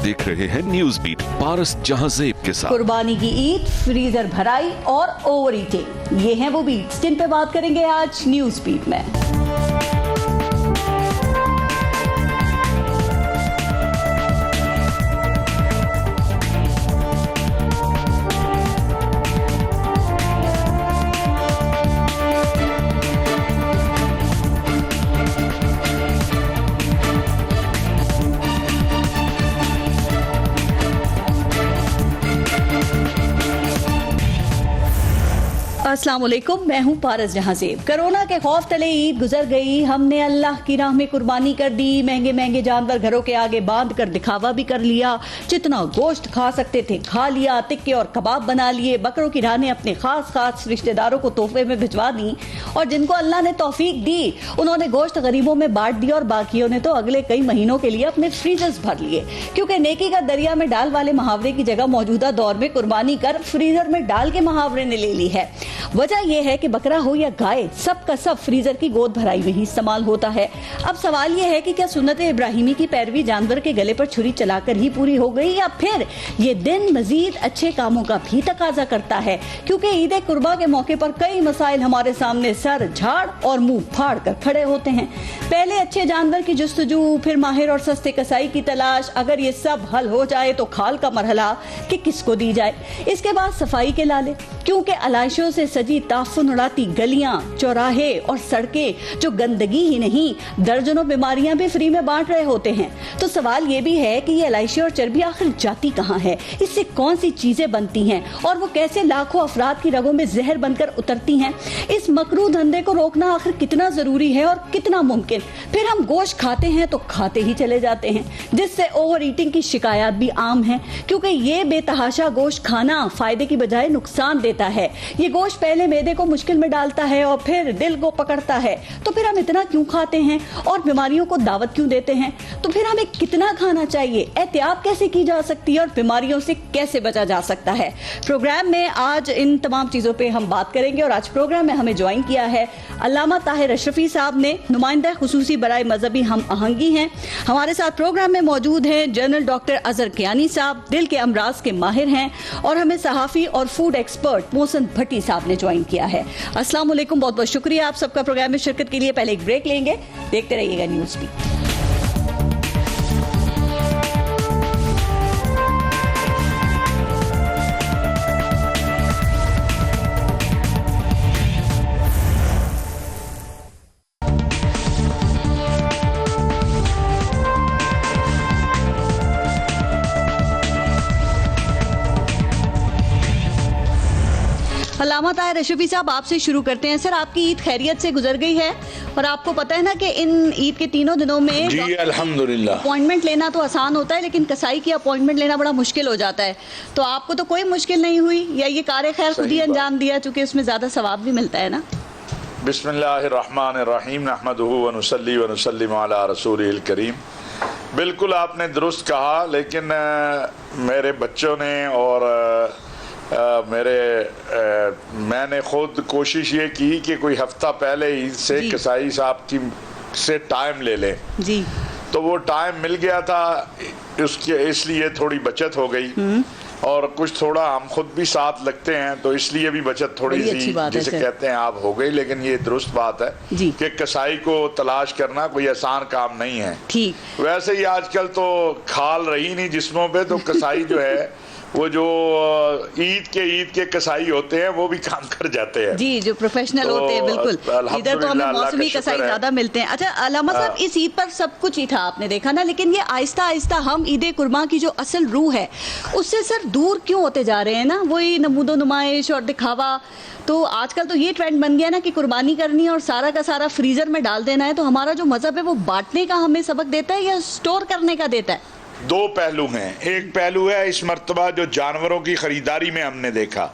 देख रहे हैं न्यूज बीट पारस जहांजेब के साथ। कुर्बानी की ईद, फ्रीजर भराई और ओवर ईटिंग, ये हैं वो बीट्स जिन पे बात करेंगे आज न्यूज बीट में। अस्सलाम वालेकुम, मैं हूं पारस जहांजेब। कोरोना के खौफ तले ईद गुजर गई, हमने अल्लाह की राह में कुर्बानी कर दी, महंगे महंगे जानवर घरों के आगे बांध कर दिखावा भी कर लिया, जितना गोश्त खा सकते थे खा लिया, टिक्के और कबाब बना लिए, बकरों की राह ने अपने खास रिश्तेदारों को तोहफे में भिजवा दी, और जिनको अल्लाह ने तौफीक दी उन्होंने गोश्त गरीबों में बांट दिया, और बाकियों ने तो अगले कई महीनों के लिए अपने फ्रीजर्स भर लिए, क्योंकि नेकी का दरिया में डाल वाले मुहावरे की जगह मौजूदा दौर में कुर्बानी कर फ्रीजर में डाल के मुहावरे ने ले ली है। वजह यह है कि बकरा हो या गाय, सब का सब फ्रीजर की गोद भराई में ही इस्तेमाल होता है। अब सवाल यह है कि क्या सुन्नत इब्राहिमी की पैरवी जानवर के गले पर छुरी चलाकर ही पूरी हो गई, या फिर ये दिन मजीद अच्छे कामों का भी तकाजा करता है, क्योंकि ईद कुर्बा के मौके पर कई मसाइल हमारे सामने सर झाड़ और मुंह फाड़ कर खड़े होते हैं। पहले अच्छे जानवर की जुस्तजू, फिर माहिर और सस्ते कसाई की तलाश, अगर ये सब हल हो जाए तो खाल का मरहला कि किसको दी जाए, इसके बाद सफाई के लाले, क्योंकि अलाइशों से सजी ताफुन उड़ाती गलियां, चौराहे और सड़कें जो गंदगी ही नहीं दर्जनों बीमारियां भी फ्री में बांट रहे होते हैं। तो सवाल ये भी है कि ये अलाइशी और चर्बी आखिर जाती कहां है, इससे कौन सी चीजें बनती हैं, और वो कैसे लाखों अफराद की रगों में जहर बनकर उतरती हैं। इस मकरू धंधे को रोकना आखिर कितना जरूरी है और कितना मुमकिन। फिर हम गोश्त खाते हैं तो खाते ही चले जाते हैं, जिससे ओवर ईटिंग की शिकायत भी आम है, क्योंकि ये बेतहाशा गोश्त खाना फायदे की बजाय नुकसान देता है। ये गोश्त पहले मैदे को मुश्किल में डालता है और फिर दिल को पकड़ता है, तो फिर हम इतना क्यों खाते हैं और बीमारियों को दावत क्यों देते हैं। तो फिर हमें कितना खाना चाहिए, एहतियात कैसे की जा सकती है और बीमारियों से कैसे बचा जा सकता है। प्रोग्राम में आज इन तमाम चीजों पे हम बात करेंगे, और आज प्रोग्राम में हमें ज्वाइन किया है अल्लामा ताहिर अशरफी साहब ने, नुमाइंदा खुसूसी बराए मजहबी हम आहंगी हैं। हमारे साथ प्रोग्राम में मौजूद हैं जनरल डॉक्टर अजहर कियानी साहब, दिल के अमराज के माहिर हैं, और हमें सहाफी और फूड एक्सपर्ट मोहसिन भट्टी साहब ने ज्वाइन किया है। अस्सलाम वालेकुम, बहुत बहुत शुक्रिया आप सबका प्रोग्राम में शिरकत के लिए। पहले एक ब्रेक लेंगे, देखते रहिएगा न्यूज़ भी। अल्लामा ताहिर अशरफी साहब, आपसे शुरू करते हैं। सर, आपकी ईद खैरियत से गुजर गई है, और आपको पता है ना कि इन ईद के तीनों दिनों में जी अल्हम्दुलिल्लाह अपॉइंटमेंट लेना तो आसान होता है, लेकिन कसाई की अपॉइंटमेंट लेना बड़ा मुश्किल हो जाता है। तो आपको तो कोई मुश्किल नहीं हुई, या ये कार्य खैर खुद ही अंजाम दिया, चूंकि उसमें ज्यादा सवाब भी मिलता है ना। बिस्मिल्लाहिर्रहमानिर्रहीम, नहमदुहु व नुसल्ली व नुसल्लिमु अला रसूलिल करीम। बिल्कुल आपने दुरुस्त कहा, लेकिन मेरे बच्चों ने और मैंने खुद कोशिश ये की कि कोई हफ्ता पहले ही से कसाई साहब की से टाइम ले लें जी, तो वो टाइम मिल गया था, उसके इसलिए थोड़ी बचत हो गई, और कुछ थोड़ा हम खुद भी साथ लगते हैं, तो इसलिए भी बचत थोड़ी सी जिसे कहते हैं आप हो गई। लेकिन ये दुरुस्त बात है कि कसाई को तलाश करना कोई आसान काम नहीं है। ठीक वैसे ही आजकल तो खाल रही नहीं जिस्मों पे, तो कसाई जो है वो जो ईद के कसाई होते हैं वो भी काम कर जाते हैं जी, जो प्रोफेशनल होते हैं। बिल्कुल, इधर तो हमें मौसमी कसाई ज्यादा मिलते हैं। अच्छा अल्लामा साहब, इस ईद पर सब कुछ ही था, आपने देखा ना, लेकिन ये आहिस्ता आहिस्ता हम ईद कुर्बान की जो असल रूह है उससे सर दूर क्यों होते जा रहे हैं ना, वही नमूदो नुमाइश और दिखावा। तो आजकल तो ये ट्रेंड बन गया ना कि कुर्बानी करनी है और सारा का सारा फ्रीजर में डाल देना है। तो हमारा जो मजहब है वो बांटने का हमें सबक देता है या स्टोर करने का देता है? दो पहलू हैं। एक पहलू है इस मर्तबा जो जानवरों की खरीदारी में हमने देखा,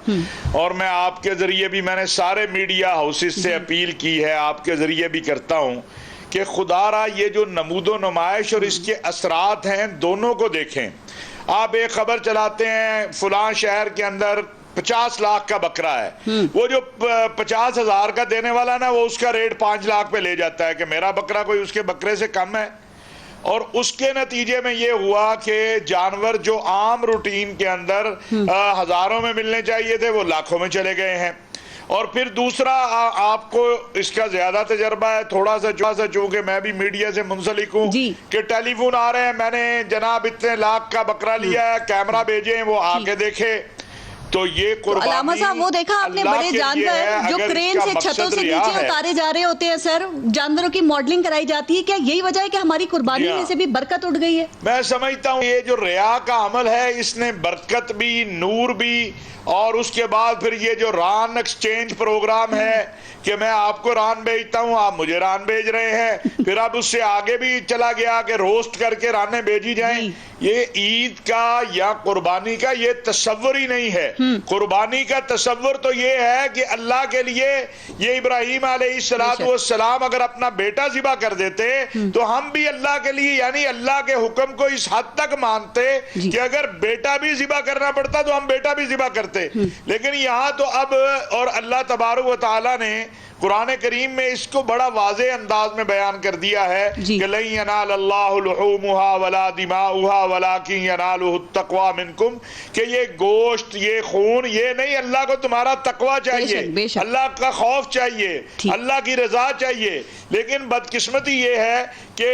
और मैं आपके जरिए भी, मैंने सारे मीडिया हाउसेस से अपील की है, आपके जरिए भी करता हूं कि खुदारा ये जो नमूदो नुमाइश और इसके असरात हैं दोनों को देखें। आप एक खबर चलाते हैं फलां शहर के अंदर 50 लाख का बकरा है, वो जो 50,000 का देने वाला ना, वो उसका रेट 5 लाख पे ले जाता है कि मेरा बकरा कोई उसके बकरे से कम है। और उसके नतीजे में ये हुआ कि जानवर जो आम रूटीन के अंदर हजारों में मिलने चाहिए थे वो लाखों में चले गए हैं। और फिर दूसरा आपको इसका ज्यादा तजर्बा है, थोड़ा सा चूंकि मैं भी मीडिया से मुंसलिक हूँ कि टेलीफोन आ रहे हैं, मैंने जनाब इतने लाख का बकरा लिया है, कैमरा भेजे हैं, वो आके देखे। तो ये कुर्बानी अलामा साहब वो देखा आपने बड़े जानवर जो क्रेन से छतों से नीचे उतारे जा रहे होते हैं सर, जानवरों की मॉडलिंग कराई जाती है, क्या यही वजह है कि हमारी कुर्बानी में से भी बरकत उठ गई है? मैं समझता हूँ ये जो रिया का अमल है इसने बरकत भी, नूर भी, और उसके बाद फिर ये जो रान एक्सचेंज प्रोग्राम है कि मैं आपको रान भेजता हूँ, आप मुझे रान भेज रहे हैं, फिर अब उससे आगे भी चला गया कि रोस्ट करके रानें भेजी जाएं। ये ईद का या कुर्बानी का ये तस्वर ही नहीं है। कुर्बानी का तस्वर तो ये है कि अल्लाह के लिए ये इब्राहीम अलैहिस्सलाम अगर अपना बेटा ज़िबा कर देते तो हम भी अल्लाह के लिए यानी अल्लाह के हुक्म को इस हद तक मानते कि अगर बेटा भी ज़िबा करना पड़ता तो हम बेटा भी ज़िबा करते। लेकिन यहाँ तो अब और अल्लाह तबारक व तआला ने कुरान करीम में इसको बड़ा वाज़े अंदाज में बयान कर दिया है कि लन यनाल अल्लाहु लुहूमुहा वला दिमाउहा वलाकिन यनालुहु तक़वा मिनकुम, कि ये गोश्त, ये खून, ये नहीं, अल्लाह को तुम्हारा तकवा चाहिए, अल्लाह का खौफ चाहिए, अल्लाह की रजा चाहिए। लेकिन बदकिस्मती ये है कि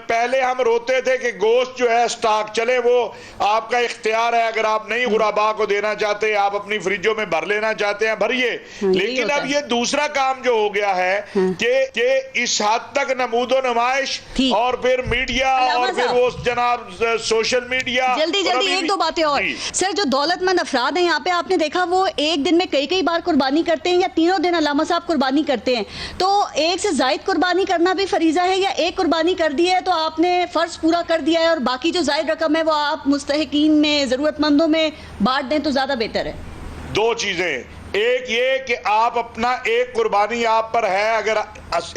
पहले हम रोते थे कि गोश्त जो है स्टॉक चले, वो आपका इख्तियार है, अगर आप नहीं गुराबा को देना चाहते, आप अपनी फ्रिजों में भर लेना चाहते हैं भरिए। लेकिन अब ये दूसरा काम जो हो गया है कि इस हद तक नमूदो नुमाइश और फिर मीडिया और फिर वो जनाब सोशल मीडिया। जल्दी एक दो बातें और सर, जो दौलतमंद अफराद हैं यहाँ पे आपने देखा वो एक दिन में कई बार कुर्बानी करते हैं या तीनों दिन अलामा साहब कुर्बानी करते हैं, तो एक से जायद कुर्बानी करना भी फरीजा है या एक कुर्बानी कर दी है तो आपने फर्ज पूरा कर दिया है और बाकी जो जायद रकम है वो आप मुस्तहिकीन में, जरूरतमंदों में बांट दें तो ज्यादा बेहतर है? दो चीजें, एक ये कि आप अपना एक कुर्बानी आप पर है, अगर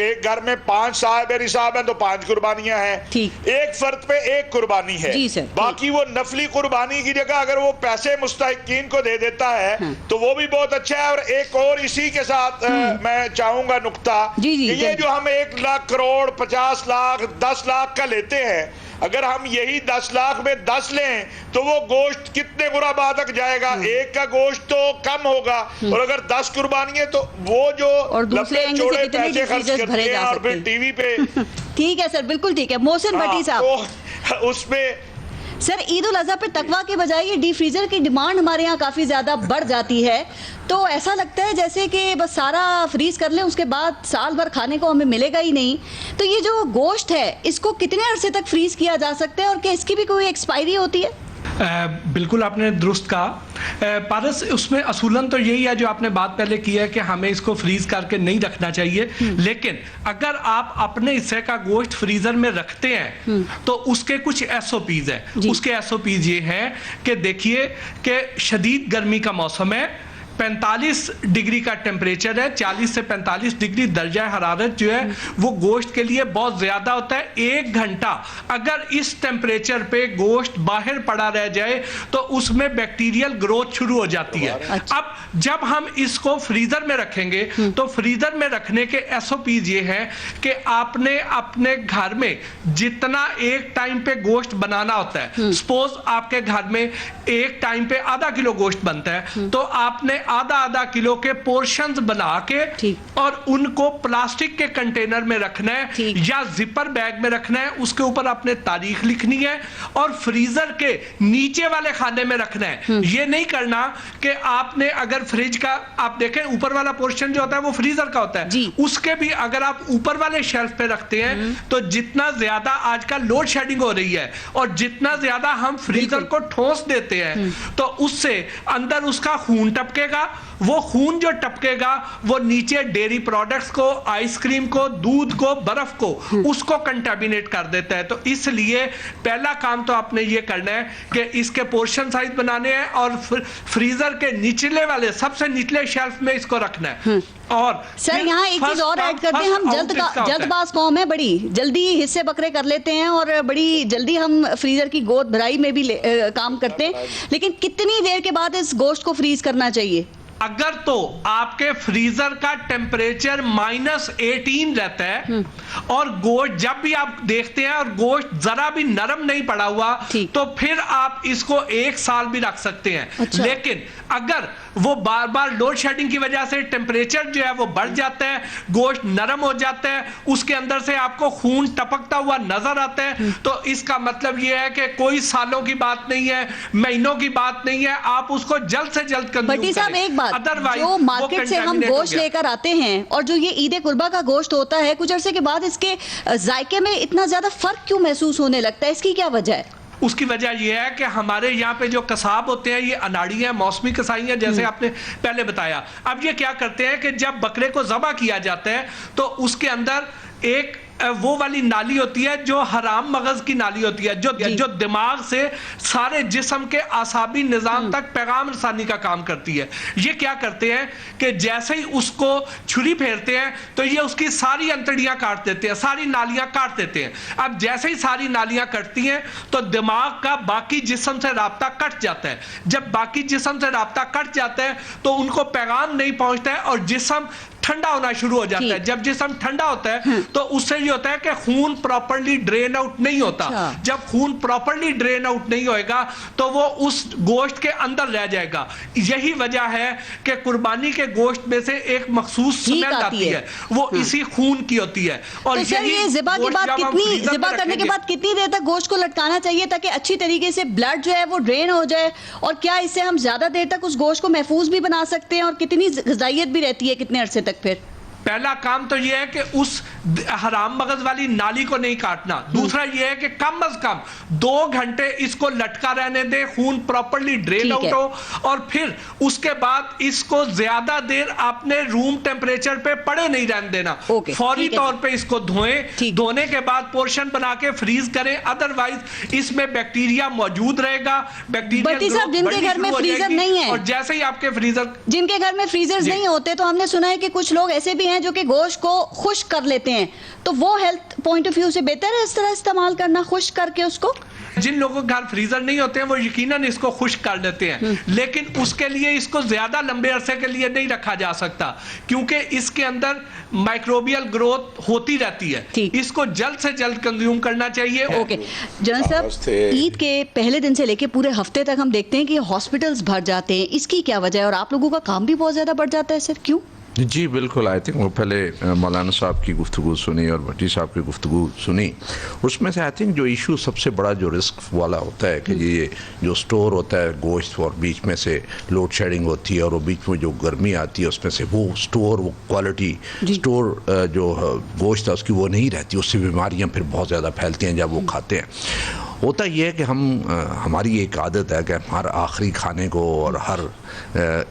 एक घर में 5 साहब हैं तो 5 कुर्बानियां हैं, एक फर्द पे एक कुर्बानी है। बाकी वो नफली कुर्बानी की जगह अगर वो पैसे मुस्तहिकीन को दे देता है तो वो भी बहुत अच्छा है। और एक और इसी के साथ मैं चाहूंगा नुक्ता, ये जो हम 1 लाख करोड़ 50 लाख 10 लाख का लेते हैं, अगर हम यही 10 लाख में 10 लें तो वो गोश्त कितने गुराबा तक जाएगा? एक का गोश्त तो कम होगा, और अगर 10 कुर्बानियां तो वो जो लंबे चौड़े पैसे खर्च करते हैं और फिर टीवी पे। ठीक है सर, बिल्कुल ठीक है। मोहसिन भट्टी साहब, तो उसमें सर ईद उल अज़हा पे तकवा के बजाय ये डीप फ्रीजर की डिमांड हमारे यहाँ काफी ज्यादा बढ़ जाती है, तो ऐसा लगता है जैसे कि बस सारा फ्रीज कर लें उसके बाद साल भर खाने को हमें मिलेगा ही नहीं। तो ये जो गोश्त है इसको कितने अरसे तक फ्रीज किया जा सकता है और क्या इसकी भी कोई एक्सपायरी होती है? बिल्कुल आपने दुरुस्त कहा पारस, उसमें असूलन तो यही है जो आपने बात पहले की है कि हमें इसको फ्रीज करके नहीं रखना चाहिए, लेकिन अगर आप अपने हिस्से का गोश्त फ्रीजर में रखते हैं तो उसके कुछ SOPs हैं। उसके SOPs ये हैं कि देखिए कि शदीद गर्मी का मौसम है, 45 डिग्री का टेम्परेचर है, 40 से 45 डिग्री दर्जा हरारत जो है वो गोश्त के लिए बहुत ज्यादा होता है। 1 घंटा अगर इस टेम्परेचर पे गोश्त बाहर पड़ा रह जाए तो उसमें बैक्टीरियल ग्रोथ शुरू हो जाती है। अब जब हम इसको फ्रीजर में रखेंगे तो फ्रीजर में रखने के SOPs ये हैं कि आपने अपने घर में जितना एक टाइम पे गोश्त बनाना होता है, सपोज आपके घर में एक टाइम पे आधा किलो गोश्त बनता है, तो आपने आधा किलो के पोर्शंस बना के और उनको प्लास्टिक के कंटेनर में रखना है या जिपर बैग में रखना है, उसके ऊपर आपने तारीख लिखनी है और फ्रीजर के नीचे वाले खाने में रखना है। ये नहीं करना कि आपने अगर फ्रिज का आप देखें ऊपर वाला पोर्शन जो होता है वो फ्रीजर का होता है, उसके भी अगर आप ऊपर वाले शेल्फ पे रखते हैं तो जितना ज्यादा आजकल लोड शेडिंग हो रही है और जितना ज्यादा हम फ्रीजर को ठोस देते हैं तो उससे अंदर उसका खून टपकेगा, वो खून जो टपकेगा वो नीचे डेयरी प्रोडक्ट्स को, आइसक्रीम को, दूध को, बर्फ को उसको कंटामिनेट कर देता है। तो इसलिए पहला काम तो आपने ये करना है कि इसके पोर्शन साइज बनाने हैं और फ्रीजर के निचले वाले सबसे निचले शेल्फ में इसको रखना है। और सर यहाँ एक चीज और ऐड करते हैं, हम जल्दबाज कौम है, बड़ी जल्दी हिस्से बकरे कर लेते हैं और बड़ी जल्दी हम फ्रीजर की गोद भराई में भी काम करते हैं, लेकिन कितनी देर के बाद इस गोश्त को फ्रीज करना चाहिए? अगर तो आपके फ्रीजर का टेम्परेचर -18 रहता है और गोश्त जब भी आप देखते हैं और गोश्त जरा भी नरम नहीं पड़ा हुआ, तो फिर आप इसको 1 साल भी रख सकते हैं। अच्छा। लेकिन अगर वो बार बार लोड शेडिंग की वजह से टेम्परेचर जो है वो बढ़ जाता है, गोश्त नरम हो जाता है, उसके अंदर से आपको खून टपकता हुआ नजर आता है, तो इसका मतलब ये है कि कोई सालों की बात नहीं है, महीनों की बात नहीं है, आप उसको जल्द से जल्द कंज्यूम भट्टी साहब एक बात, जो मार्केट से हम गोश्त लेकर आते हैं और जो ये ईद कुर्बा का गोश्त होता है, कुछ अरसे के बाद इसके जायके में इतना ज्यादा फर्क क्यों महसूस होने लगता है? इसकी क्या वजह है? उसकी वजह यह है कि हमारे यहाँ पे जो कसाब होते हैं ये अनाड़ी हैं, मौसमी कसाई हैं, जैसे आपने पहले बताया। अब ये क्या करते हैं कि जब बकरे को ज़बह किया जाता है तो उसके अंदर एक वो वाली नाली होती है जो हराम मगज की नाली होती है, जो दिमाग से सारे जिस्म के आसाबी निजाम तक पैगाम रसानी का काम करती है। ये क्या करते हैं कि जैसे ही उसको छुरी फेरते हैं तो ये उसकी सारी अंतड़ियां काट देते हैं, सारी नालियां काट देते हैं। अब जैसे ही सारी नालियां कटती हैं तो दिमाग का बाकी जिस्म से राब्ता कट जाता है। जब बाकी जिस्म से राब्ता कट जाता है तो उनको पैगाम नहीं पहुंचता है और जिस्म ठंडा होना शुरू हो जाता है। जब जिस्म ठंडा होता है तो उससे ये होता है कि खून प्रॉपर्ली ड्रेन आउट नहीं होता। जब खून प्रॉपर्ली ड्रेन आउट नहीं होएगा तो वो उस गोश्त के अंदर रह जाएगा। यही वजह है कि कुर्बानी के गोश्त में से एक मखसूस स्मेल आती है, वो इसी खून की होती है। और तो सर ये ज़िबा के बाद ज़िबा करने के बाद कितनी देर तक गोश्त को लटकाना चाहिए ताकि अच्छी तरीके से ब्लड जो है वो ड्रेन हो जाए? और क्या इससे हम ज्यादा देर तक उस गोश्त को महफूज भी बना सकते हैं? और कितनी ग़िज़ाइयत भी रहती है कितने अरसे तक? फिर पहला काम तो यह है कि उस हराम मगज वाली नाली को नहीं काटना। दूसरा यह है कि कम अज कम 2 घंटे इसको लटका रहने दे, खून प्रॉपर्ली ड्रेन आउट हो, और फिर उसके बाद इसको ज्यादा देर आपने रूम टेम्परेचर पे पड़े नहीं रहने देना। फौरी तौर पे इसको धोएं, धोने के बाद पोर्शन बना के फ्रीज करें, अदरवाइज इसमें बैक्टीरिया मौजूद रहेगा। बैक्टीरिया जिनके घर में फ्रीजर नहीं है, और जैसे ही आपके जिनके घर में फ्रीजर नहीं होते, तो हमने सुना है कि कुछ लोग ऐसे भी हैं जो कि गोश्त को खुश्क कर लेते हैं, तो वो हेल्थ पॉइंट ऑफ व्यू से बेहतर है इस तरह इस्तेमाल करना, खुश्क करके उसको? जिन लोगों के घर फ्रीजर नहीं होते हैं वो यकीनन इसको खुश्क कर देते हैं, लेकिन उसके लिए इसको ज्यादा लंबे अरसे के लिए नहीं रखा जा सकता क्योंकि इसके अंदर माइक्रोबियल ग्रोथ होती रहती है। इसको जल्द से जल्द कंज्यूम करना चाहिए। ओके जनरल साहब, ईद के पहले दिन से लेके पूरे हफ्ते तक हम देखते हैं कि हॉस्पिटल्स भर जाते हैं, इसकी क्या वजह है? और आप लोगों का काम भी बहुत ज्यादा बढ़ जाता है सर, क्यों? जी बिल्कुल, आई थिंक वो पहले मौलाना साहब की गुफ्तगू सुनी और भट्टी साहब की गुफ्तगू सुनी, उसमें से आई थिंक जो इशू सबसे बड़ा जो रिस्क वाला होता है कि ये जो स्टोर होता है गोश्त और बीच में से लोड शेडिंग होती है और वो बीच में जो गर्मी आती है उसमें से वो स्टोर, वो क्वालिटी स्टोर जो गोश्त है उसकी वो नहीं रहती, उससे बीमारियाँ फिर बहुत ज़्यादा फैलती हैं जब वो खाते हैं। होता यह है कि हमारी एक आदत है कि हर आखिरी खाने को और हर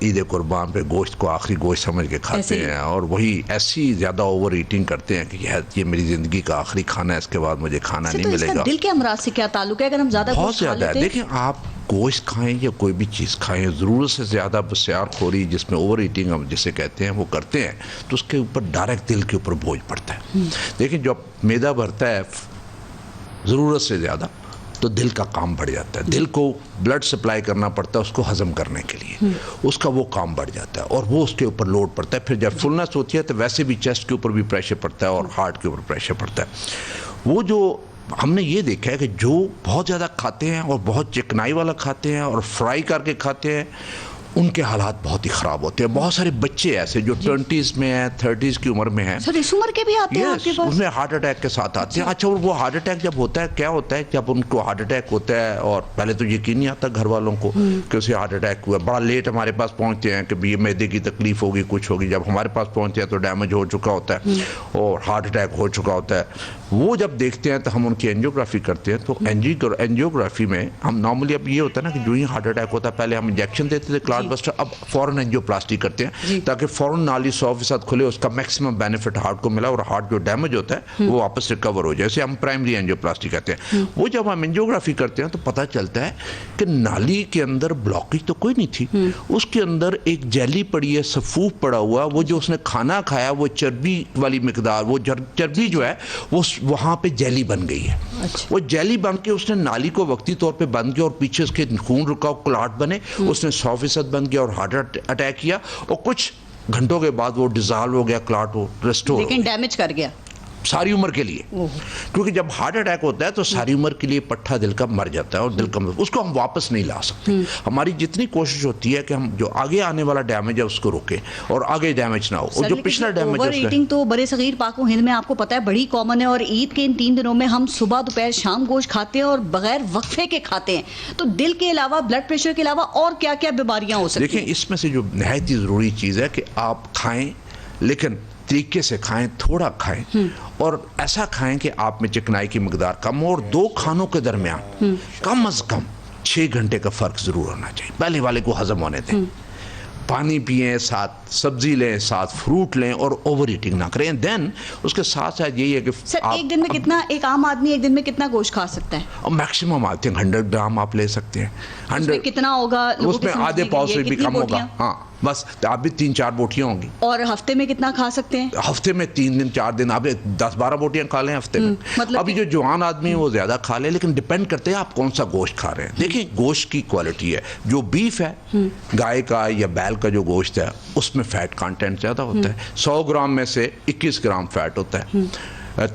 ईद कुर्बान पे गोश्त को आखिरी गोश्त समझ के खाते हैं और वही ऐसी ज़्यादा ओवर ईटिंग करते हैं कि ये मेरी ज़िंदगी का आखिरी खाना है, इसके बाद मुझे खाना नहीं मिलेगा। दिल के अमराज से क्या ताल्लुक है अगर हम ज़्यादा बहुत ज़्यादा है। देखिए, आप गोश्त खाएं या कोई भी चीज़ खाएं, ज़रूरत से ज़्यादा बस्यारखोरी जिसमें ओवर ईटिंग हम जिसे कहते हैं वो करते हैं तो उसके ऊपर डायरेक्ट दिल के ऊपर बोझ पड़ता है। देखिए, जब मैदा बढ़ता है ज़रूरत से ज़्यादा तो दिल का काम बढ़ जाता है, दिल को ब्लड सप्लाई करना पड़ता है उसको हजम करने के लिए, उसका वो काम बढ़ जाता है और वो उसके ऊपर लोड पड़ता है। फिर जब फुलनेस होती है तो वैसे भी चेस्ट के ऊपर भी प्रेशर पड़ता है और हार्ट के ऊपर प्रेशर पड़ता है। वो जो हमने ये देखा है कि जो बहुत ज़्यादा खाते हैं और बहुत चिकनाई वाला खाते हैं और फ्राई करके खाते हैं उनके हालात बहुत ही ख़राब होते हैं। बहुत सारे बच्चे ऐसे जो 20s में हैं, 30s की उम्र में हैं, सर इस उम्र के भी आते हैं आपके पास? उसमें हार्ट अटैक के साथ आते हैं। अच्छा, वो हार्ट अटैक जब होता है, क्या होता है जब उनको हार्ट अटैक होता है और पहले तो यकीन नहीं आता घर वालों को कि उसे हार्ट अटैक हुआ, बड़ा लेट हमारे पास पहुंचते हैं कि ये मैदे की तकलीफ होगी, कुछ होगी। जब हमारे पास पहुंचते हैं तो डैमेज हो चुका होता है और हार्ट अटैक हो चुका होता है। वो जब देखते हैं तो हम उनकी एंजियोग्राफी करते हैं, तो एंजियोग्राफी में हम नॉर्मली, अब ये होता है ना कि जो ही हार्ट अटैक होता है पहले हम इंजेक्शन देते थे क्लॉट बस्टर, अब फौरन एंजियोप्लास्टी करते हैं ताकि फौरन नाली 100% खुले, उसका मैक्सिमम बेनिफिट हार्ट को मिला और हार्ट जो डैमेज होता है वो वापस रिकवर हो जाए, इसे हम प्राइमरी एंजियोप्लास्टी कहते हैं। वो जब हम एंजियोग्राफी करते हैं तो पता चलता है कि नाली के अंदर ब्लॉकेज तो कोई नहीं थी, उसके अंदर एक जेली पड़ी है, सफूफ पड़ा हुआ, वो जो उसने खाना खाया वो चर्बी वाली मिकदार, वो चर्बी जो है वो वहाँ पे जेली बन गई है। अच्छा। वो जेली बन के उसने नाली को वक्ती तौर पे बंद किया और पीछे उसके खून रुका, क्लॉट बने, उसने 100% बंद किया और हार्ट अटैक किया और कुछ घंटों के बाद वो डिजॉल्व हो गया, क्लॉट हो रेस्टोर, लेकिन डैमेज कर गया सारी उम्र के लिए। क्योंकि जब हार्ट अटैक होता है तो सारी उम्र के लिए पट्टा दिल का मर जाता है और दिल का उसको हम वापस नहीं ला सकते। हमारी जितनी कोशिश होती है कि हम जो आगे आने वाला डैमेज है उसको रोकें और आगे डैमेज ना हो। और जो पिछला डैमेज ओवर ईटिंग तो बड़े सगीर पाको हिंद में आपको पता है बड़ी कॉमन है, और ईद के इन 3 दिनों में हम सुबह दोपहर शाम गोश्त खाते हैं और बगैर वक्फे के खाते हैं। तो दिल के अलावा, ब्लड प्रेशर के अलावा और क्या क्या बीमारियां हो सकती हैं? देखिए, इसमें से जो नहायत ही ज़रूरी चीज़ है कि आप खाएं, लेकिन तरीके से खाएं, थोड़ा खाएं और ऐसा खाएं कि आप में चिकनाई की मकदार कम हो और 2 खानों के दरमियान कम अज कम 6 घंटे का फर्क जरूर होना चाहिए। पहले वाले को हजम होने दें, पानी पिएं, साथ सब्जी लें, साथ फ्रूट लें और ओवर ईटिंग ना करें। देन उसके साथ साथ यही है कि सर एक दिन में कितना, एक आम आदमी एक दिन में कितना गोश्त खा सकता है? मैक्सिमम आते हैं 100 ग्राम आप ले सकते हैं। 100 कितना होगा? उसमें आधे पाव से भी कम होगा। हाँ, बस आप भी 3-4 बोटियां होंगी। और हफ्ते में कितना खा सकते हैं? हफ्ते में 3 दिन 4 दिन आप 10-12 बोटियां खा लें हफ्ते में। मतलब अभी जो जवान आदमी है वो ज्यादा खा ले, लेकिन डिपेंड करते हैं आप कौन सा गोश्त खा रहे हैं। देखिए, गोश्त की क्वालिटी है, जो बीफ है गाय का या बैल का जो गोश्त है उसमें फैट कंटेंट ज्यादा होता है। 100 ग्राम में से 21 ग्राम फैट होता है,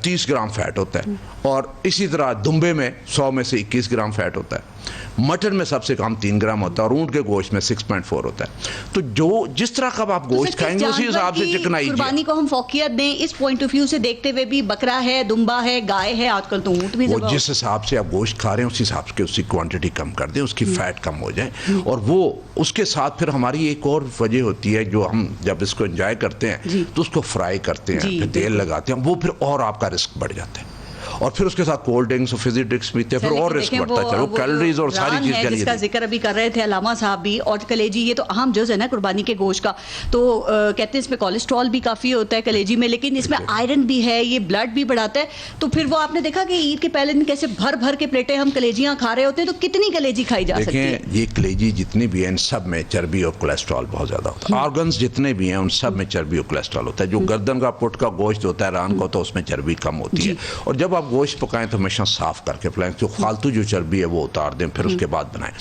30 ग्राम फैट होता है। और इसी तरह दुम्बे में 100 में से 21 ग्राम फैट होता है। मटन में सबसे कम 3 ग्राम होता है और ऊंट के गोश्त में 6.4 होता है। तो जो जिस तरह का आप गोश्त खाएंगे उसी हिसाब से चिकनाई कुर्बानी को हम फौकियत दें इस पॉइंट ऑफ व्यू से देखते हुए भी, बकरा है, दुम्बा है, गाय है, आजकल तो ऊंट भी। वो जिस हिसाब से आप गोश्त खा रहे हैं उस हिसाब से उसकी क्वांटिटी कम कर दें, उसकी फैट कम हो जाए। और वो उसके साथ फिर हमारी एक और वजह होती है, जो हम जब इसको एंजॉय करते हैं तो उसको फ्राई करते हैं, फिर तेल लगाते हैं, वो फिर और आपका रिस्क बढ़ जाता है। और फिर उसके साथ कोल्ड ड्रिंक्स और फिजी ड्रिंक्स पीते हैं, फिर और रिस्क बढ़ता है। वो कैलोरीज और सारी चीज के लिए जिसका जिक्र अभी कर रहे थे अलामा साहब भी, और कलेजी ये तो अहम जुज़ है ना कुर्बानी के गोश्त का। तो कहते हैं इसमें कोलेस्ट्रॉल भी काफ़ी होता है कलेजी में, लेकिन इसमें आयरन भी है, ये ब्लड भी बढ़ाता है। तो फिर वो आपने देखा कि ईद के पहले दिन कैसे भर भर के प्लेटें हम कलेजियाँ खा रहे होते हैं। तो कितनी कलेजी खाई जा सकती है? ये कलेजी जितनी भी है इन सब में चर्बी और कोलेस्ट्रॉल बहुत ज्यादा होता है। ऑर्गन्स जितने भी हैं उन सब में चर्बी और कोलेस्ट्रॉल होता है। जो गर्दन का पुट का गोश्त होता है रान को, तो उसमें चर्बी कम होती है। और जब आप गोश्त पकाएं तो हमेशा साफ करके पकाएं, जो फालतू जो चर्बी है वो उतार दें, फिर उसके बाद बनाएं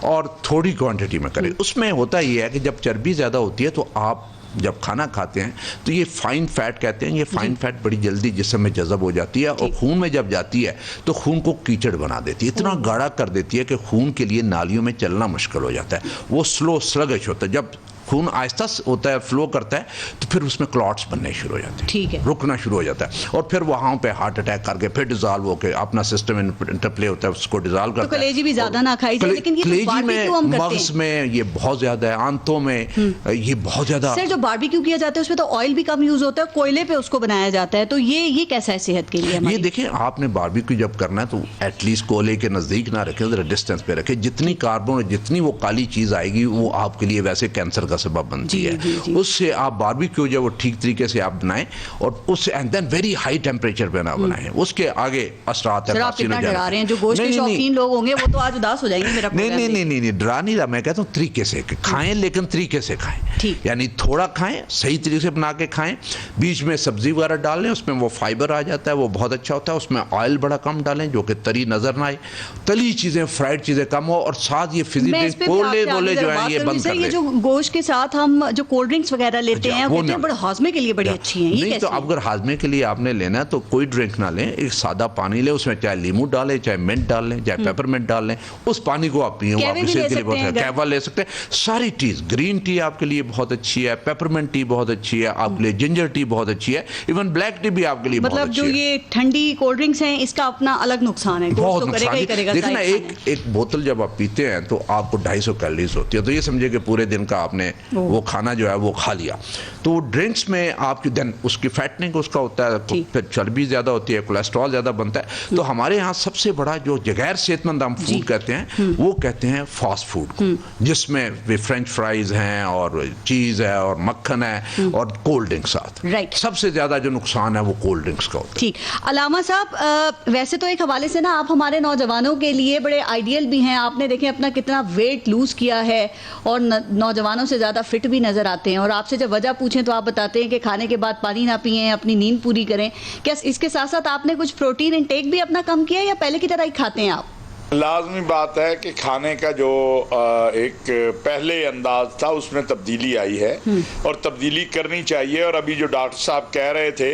और थोड़ी क्वांटिटी में करें। उसमें होता ये है कि जब चर्बी ज़्यादा होती है तो आप जब खाना खाते हैं तो ये फाइन फैट कहते हैं, ये फाइन फैट बड़ी जल्दी जिस्म में जज़ब हो जाती है और खून में जब जाती है तो खून को कीचड़ बना देती है, इतना गाढ़ा कर देती है कि खून के लिए नालियों में चलना मुश्किल हो जाता है। वो स्लो स्लगिश होता है। जब खून आहिस्ता होता है, फ्लो करता है, तो फिर उसमें क्लॉट्स बनने शुरू हो जाते हैं, ठीक है, रुकना शुरू हो जाता है और फिर वहाँ पे हार्ट अटैक करके फिर डिजॉल्व होकर अपना सिस्टम इंटरप्ले होता है, उसको डिजॉल्व करता है। तो कलेजी भी ज्यादा ना खाई जाए, लेकिन ये कलेजी में, मग्ज में ये बहुत ज्यादा है, आंतों में ये बहुत ज्यादा। सर जो बारबेक्यू किया जाता है उसमें तो ऑयल भी कम यूज होता है, कोयले पे उसको बनाया जाता है, तो ये कैसा है सेहत के लिए? ये देखिए, आपने बारबेक्यू जब करना है तो एटलीस्ट कोयले के नजदीक ना रखें, जरा डिस्टेंस पे रखें। जितनी कार्बन, जितनी वो काली चीज आएगी वो आपके लिए वैसे कैंसर का सबब बनती है। उससे आप बारबेक्यू जो वो ठीक तरीके से आप बनाएं और उससे and then very high temperature पे ना बनाएं, उसके आगे असरात है। आप कितना डरा रहे हैं? जो गोश्त के शौकीन लोग होंगे वो तो आज उदास हो जाएंगे मेरा। नहीं, डरा नहीं रहा, मैं कहता हूँ तरीके से खाएं, लेकिन तरीके से खाएं, यानी थोड़ा खाएं, सही तरीके से बना के खाएं। बीच में सब्जी वगैरह डाल लें, उसमें वो फाइबर आ जाता है, वो बहुत अच्छा होता है। उसमें ऑयल बड़ा कम डालें जो कि तरी नजर ना आए, तली चीजें, फ्राइड चीजें कम हो, और साथ ये फिजिकल कोले जो है ये बंद कर दें। जो गोश्त के साथ हम जो कोल्ड ड्रिंक्स वगैरह लेते हैं वो बड़े हाजमे के लिए बड़ी अच्छी हैं। नहीं तो अगर हाजमे के लिए आपने लेना है तो कोई ड्रिंक ना लें, एक सादा पानी लें, उसमें चाहे नींबू डालें, चाहे मिंट डाल लें, चाहे पेपरमिंट डाल लें, उस पानी को आप पिए। कहवा ले सकते हैं, सारी चीज। ग्रीन टी आपके लिए बहुत अच्छी है, पेपरमिंट टी बहुत अच्छी है आपके लिए, जिंजर टी बहुत अच्छी है, इवन ब्लैक टी भी आपके लिए बहुत अच्छी है। मतलब जो ये ठंडी कोल्ड ड्रिंक्स हैं इसका अपना अलग नुकसान है, बहुत नुकसान। देखिए ना, एक बोतल जब आप पीते हैं तो आपको 250 कैलोरीज होती है, तो ये समझे कि पूरे दिन का आपने वो खाना जो है वो खा लिया। तो ड्रिंक्स में आपकी देन उसकी फैटनिंग उसका होता है, तो फिर चर्बी ज्यादा होती है, कोलेस्ट्रॉल ज्यादा बनता है। तो हमारे यहाँ सबसे बड़ा जो गैर सेहतमंद हम फूड कहते हैं वो कहते हैं फास्ट फूड को, जिसमें भी फ्रेंच फ्राइज हैं और चीज है और मक्खन है और कोल्ड ड्रिंक साथ। राइट, सबसे ज्यादा जो नुकसान है वो कोल्ड ड्रिंक्स का होता है। ठीक, अलामा साहब वैसे तो एक हवाले से ना आप हमारे नौजवानों के लिए बड़े आइडियल भी हैं। आपने देखें अपना कितना वेट लूज किया है और नौजवानों से ज़्यादा फिट भी नज़र आते हैं, और आपसे जब वजह पूछें तो आप बताते हैं कि खाने के बाद पानी ना पिएं, अपनी नींद पूरी करें। क्या इसके साथ साथ आपने कुछ प्रोटीन इंटेक भी अपना कम किया या पहले की तरह ही खाते हैं आप? लाजमी बात है कि खाने का जो एक पहले अंदाज था उसमें तब्दीली आई है और तब्दीली करनी चाहिए। और अभी जो डॉक्टर साहब कह रहे थे,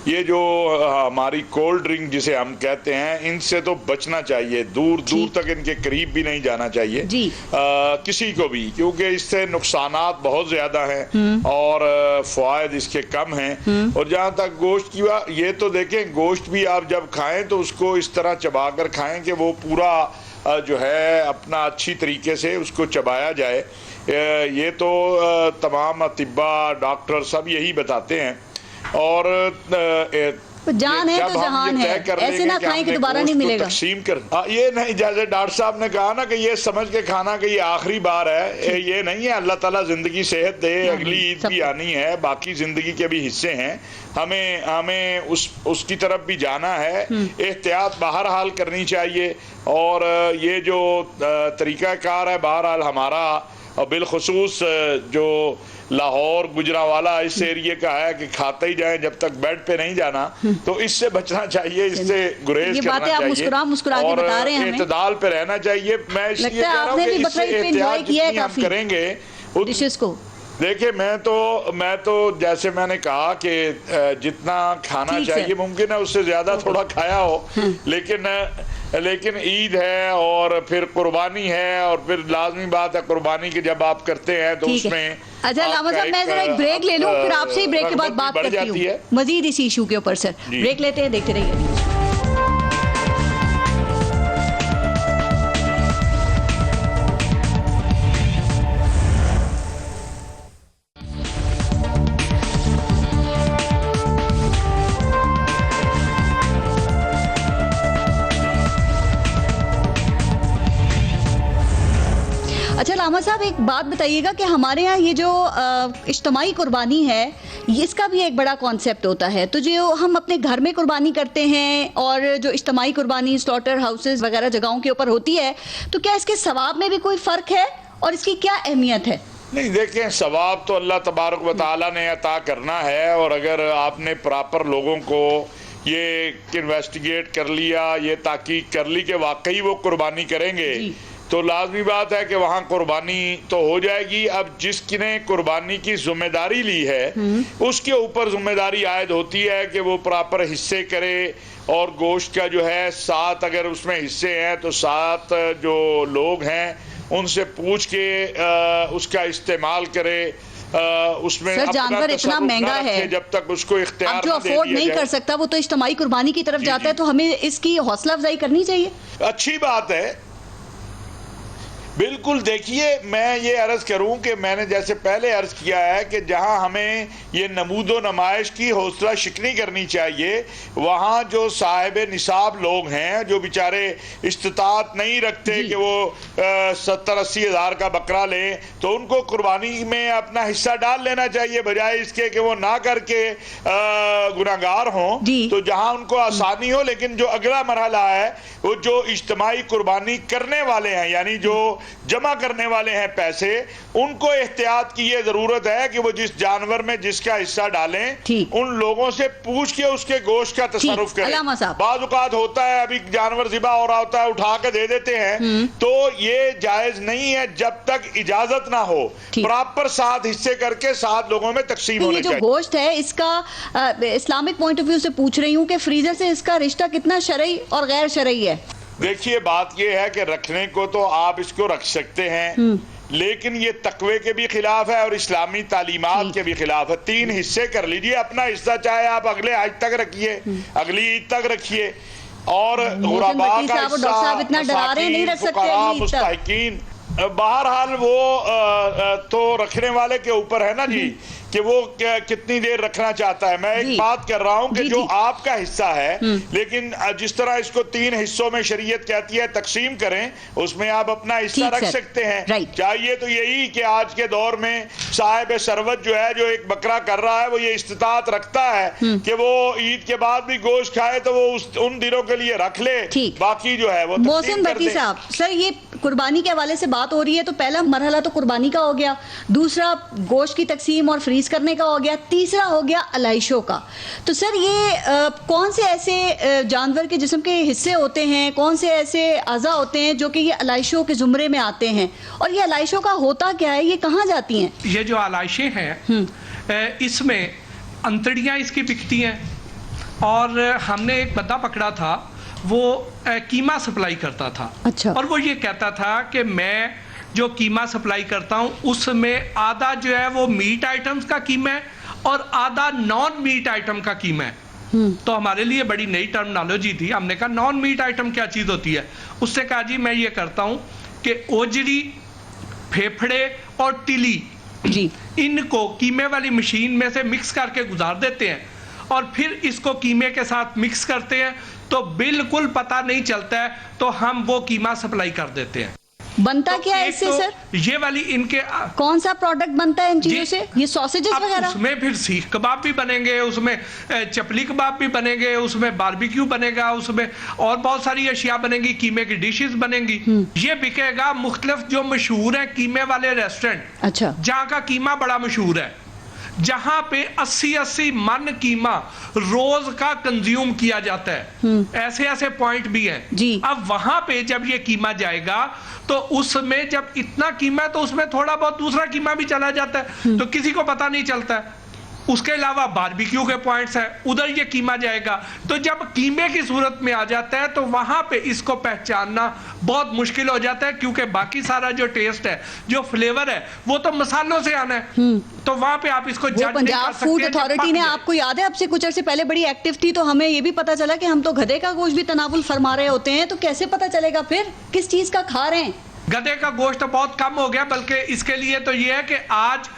ये जो हमारी कोल्ड ड्रिंक जिसे हम कहते हैं, इनसे तो बचना चाहिए, दूर दूर तक इनके करीब भी नहीं जाना चाहिए जी। किसी को भी, क्योंकि इससे नुकसानात बहुत ज्यादा हैं और फ़वाइद इसके कम हैं। और जहाँ तक गोश्त की बात, ये तो देखें, गोश्त भी आप जब खाएं तो उसको इस तरह चबा कर खाएं कि वो पूरा जो है अपना अच्छी तरीके से उसको चबाया जाए। ये तो तमाम अतिब्बा डॉक्टर सब यही बताते हैं। और जान है तो जहान है, ऐसे ना खाएं कि दोबारा नहीं मिलेगा। तकसीम कर ये नहीं, जैसे डॉक्टर साहब ने कहा ना कि ये समझ के खाना कि ये आखिरी बार है, ये नहीं है। अल्लाह ताला जिंदगी सेहत दे, अगली ईद भी आनी है, बाकी जिंदगी के भी हिस्से हैं, हमें उसकी तरफ भी जाना है। एहतियात बहरहाल करनी चाहिए। और ये जो तरीक़ाकार है बहरहाल हमारा, और बिलखुसूस जो लाहौर गुजरांवाला इस एरिया का है कि खाते ही जाएं जब तक बेड पे नहीं जाना, तो इससे बचना चाहिए, इससे गुरेज करना चाहिए और इत्तेदाल पे रहना चाहिए। मैं इसलिए कह रहा हूं कि इससे एहतियात जितनी हम करेंगे डिशेस को। देखिए, मैं तो जैसे मैंने कहा कि जितना खाना चाहिए मुमकिन है उससे ज्यादा थोड़ा खाया हो, लेकिन ईद है और फिर कुर्बानी है, और फिर लाजमी बात है कुर्बानी की जब आप करते हैं तो उसमें अच्छा लामा साहब, मैं जरा एक ब्रेक ले लूं, फिर आपसे ही ब्रेक के बाद बात करती हूँ मजीद इसी इशू के ऊपर। सर ब्रेक लेते हैं, देखते रहिए। अच्छा लामा साहब, एक बात बताइएगा कि हमारे यहाँ ये जो इज्तिमाई कुर्बानी है, इसका भी एक बड़ा कॉन्सेप्ट होता है। तो जो हम अपने घर में कुर्बानी करते हैं और जो इज्तिमाई कुर्बानी स्लॉटर हाउसेस वगैरह जगहों के ऊपर होती है, तो क्या इसके सवाब में भी कोई फ़र्क है और इसकी क्या अहमियत है? नहीं, देखें, सवाब तो अल्लाह तबारक व तआला ने अता करना है। और अगर आपने प्रॉपर लोगों को ये इन्वेस्टिगेट कर लिया, ये ताकीक कर ली कि वाकई वो कुर्बानी करेंगे, तो लाजमी बात है कि वहाँ कुर्बानी तो हो जाएगी। अब जिसने कुर्बानी की जिम्मेदारी ली है उसके ऊपर जिम्मेदारी आयद होती है कि वो प्रॉपर हिस्से करे, और गोश्त का जो है 7 अगर उसमें हिस्से हैं तो 7 जो लोग हैं उनसे पूछ के उसका इस्तेमाल करे। उसमें सर, जानवर इतना महंगा है, जब तक उसको इख्तियार जो अफोर्ड नहीं कर सकता वो तो इज्तिमाई कुर्बानी की तरफ जाता है। तो हमें इसकी हौसला अफजाई करनी चाहिए। अच्छी बात है, बिल्कुल। देखिए, मैं ये अर्ज करूं कि मैंने जैसे पहले अर्ज किया है कि जहां हमें ये नमूदो नमाइश की हौसला शिकनी करनी चाहिए, वहां जो साहिब निसाब लोग हैं, जो बेचारे इस्तात नहीं रखते कि वो 70-80 हज़ार का बकरा लें, तो उनको कुर्बानी में अपना हिस्सा डाल लेना चाहिए, बजाय इसके कि वो ना करके गुनाहगार हों। तो जहां उनको आसानी हो। लेकिन जो अगला मरहला है, वो जो इज्तिमाई कुर्बानी करने वाले हैं, यानी जो जमा करने वाले हैं पैसे, उनको एहतियात की ये जरूरत है कि वो जिस जानवर में जिसका हिस्सा डालें, उन लोगों से पूछ के उसके गोश्त का तसर्रुफ करें। बाज़ औक़ात होता है अभी जानवर ज़िबा हो रहा होता है, उठा के दे देते हैं, तो ये जायज नहीं है जब तक इजाजत ना हो। प्रॉपर 7 हिस्से करके 7 लोगों में तकसीम होने चाहिए। जो गोश्त है इसका इस्लामिक पॉइंट ऑफ व्यू से पूछ रही हूँ कि फ्रीजर से इसका रिश्ता कितना शरई और गैर शरई है? देखिए, बात यह है कि रखने को तो आप इसको रख सकते हैं, लेकिन ये तकवे के भी खिलाफ है और इस्लामी तालीमात के भी खिलाफ है। 3 हिस्से कर लीजिए अपना हिस्सा, चाहे आप अगले हज तक रखिए, अगली ईद तक रखिए, और गुराबा का हिस्सा, इतना डरा रहे नहीं रख सकते मुस्तहिकीन, बहरहाल वो तो रखने वाले के ऊपर है ना जी, कि वो कितनी देर रखना चाहता है। मैं एक बात कर रहा हूं कि जो आपका हिस्सा है, लेकिन जिस तरह इसको 3 हिस्सों में शरीयत कहती है तकसीम करें, उसमें आप अपना हिस्सा रख सकते हैं। चाहिए तो यही कि आज के दौर में साहिब सरवत जो है, जो एक बकरा कर रहा है, वो ये इस्तिताअत रखता है कि वो ईद के बाद भी गोश्त खाए तो वो उन दिनों के लिए रख ले, बाकी जो है वो मोहसिन भट्टी साहब, सर ये कुर्बानी के हवाले से बात हो रही है, तो पहला मरहला तो कुर्बानी का हो गया, दूसरा गोश्त की तकसीम और फ्रीज करने का हो गया, तीसरा हो गया अलाइशों का। तो सर ये कौन से ऐसे जानवर के जिस्म के हिस्से होते हैं, कौन से ऐसे अज़ा होते हैं जो कि ये अलाइशों के जुमरे में आते हैं, और ये अलाइशों का होता क्या है, ये कहाँ जाती हैं? ये जो अलाइशें हैं इसमें अंतड़ियाँ इसकी बिकती हैं, और हमने एक बंदा पकड़ा था, वो कीमा सप्लाई करता था। अच्छा। और वो ये कहता था कि मैं जो कीमा सप्लाई करता हूँ उसमें आधा जो है वो मीट आइटम्स का कीमा है और आधा नॉन मीट आइटम का कीमा है। तो हमारे लिए बड़ी नई टर्मिनोलॉजी थी। हमने कहा नॉन मीट आइटम क्या चीज़ होती है? उससे कहा जी मैं ये करता हूँ कि ओजरी, फेफड़े और तिली जी, इनको कीमे वाली मशीन में से मिक्स करके गुजार देते हैं और फिर इसको कीमे के साथ मिक्स करते हैं, तो बिल्कुल पता नहीं चलता है, तो हम वो कीमा सप्लाई कर देते हैं। बनता तो क्या है इससे सर? ये वाली इनके कौन सा प्रोडक्ट बनता है इन चीजों से? ये सॉसेजेस वगैरह? उसमें फिर सीख कबाब भी बनेंगे, उसमें चपली कबाब भी बनेंगे, उसमें बारबेक्यू बनेगा, उसमें और बहुत सारी अशिया बनेंगी, कीमे की डिशेस बनेंगी। ये बिकेगा मुख्तलिफ जो मशहूर है कीमे वाले रेस्टोरेंट, अच्छा, जहाँ का कीमा बड़ा मशहूर है, जहां पे 80-80 मन कीमा रोज का कंज्यूम किया जाता है। ऐसे ऐसे पॉइंट भी हैं जी। अब वहां पे जब ये कीमा जाएगा तो उसमें जब इतना कीमा है तो उसमें थोड़ा बहुत दूसरा कीमा भी चला जाता है, तो किसी को पता नहीं चलता है। उसके अलावा बारबेक्यू के पॉइंट्स हैं, उधर ये कीमा जाएगा। तो जब कीमे की सूरत में आ जाता है तो वहां पे इसको पहचानना बहुत मुश्किल हो जाता है, क्योंकि बाकी सारा जो टेस्ट है, जो फ्लेवर है, वो तो मसालों से आना है। तो वहां पे आप इसको जज नहीं कर सकते। पंजाब फूड अथॉरिटी ने, आपको याद है, आपसे कुछ अर्से पहले बड़ी एक्टिव थी, तो हमें ये भी पता चला कि हम तो गधे का गोश्त भी तनावुल फरमा रहे होते हैं। तो कैसे पता चलेगा फिर किस चीज का खा रहे हैं? गधे का गोश्त तो बहुत कम हो गया, बल्कि इसके लिए तो ये है कि आज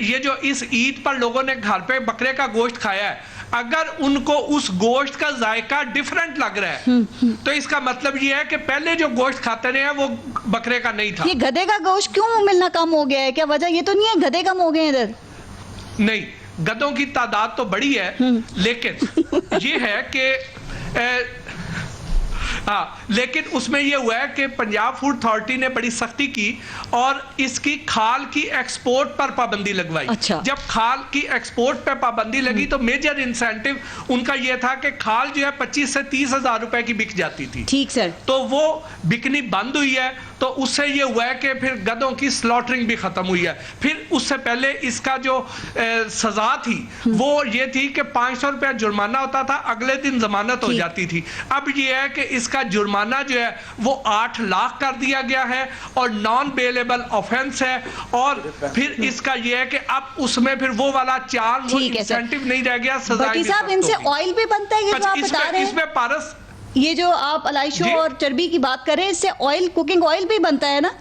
ये जो इस ईद पर लोगों ने घर पे बकरे का गोश्त खाया है, अगर उनको उस गोश्त का जायका डिफरेंट लग रहा है तो इसका मतलब ये है कि पहले जो गोश्त खाते रहे हैं वो बकरे का नहीं था। ये गधे का गोश्त क्यों मिलना कम हो गया है? क्या वजह ये तो नहीं है गधे कम हो गए इधर? नहीं, गधों की तादाद तो बड़ी है, लेकिन ये है कि हाँ, लेकिन उसमें यह हुआ है कि पंजाब फूड अथॉरिटी ने बड़ी सख्ती की और इसकी खाल की एक्सपोर्ट पर पाबंदी लगवाई। अच्छा। जब खाल की एक्सपोर्ट पर पाबंदी लगी तो मेजर इंसेंटिव उनका यह था कि खाल जो है 25 से 30 हजार रुपए की बिक जाती थी। ठीक सर। तो वो बिकनी बंद हुई है, तो उससे ये हुआ है कि फिर गधों की स्लॉटरिंग भी खत्म हुई है। फिर उससे पहले इसका जो सजा थी वो ये थी कि 500 रुपया जुर्माना होता था, अगले दिन जमानत हो जाती थी। अब ये है कि इसका जुर्माना जो है वो 8 लाख कर दिया गया है और नॉन बेलेबल ऑफेंस है। और फिर इसका ये है कि अब उसमें फिर वो वाला चार्ज, वो इंसेंटिव नहीं रह गया, सजा। साहब, इनसे ऑयल भी बनता है, ये जो आप बता रहे हैं? इसमें पारस, ये जो आप अलाइशों और चर्बी की बात कर रहे हैं, इससे ऑयल, कुकिंग ऑयल भी बनता है ना?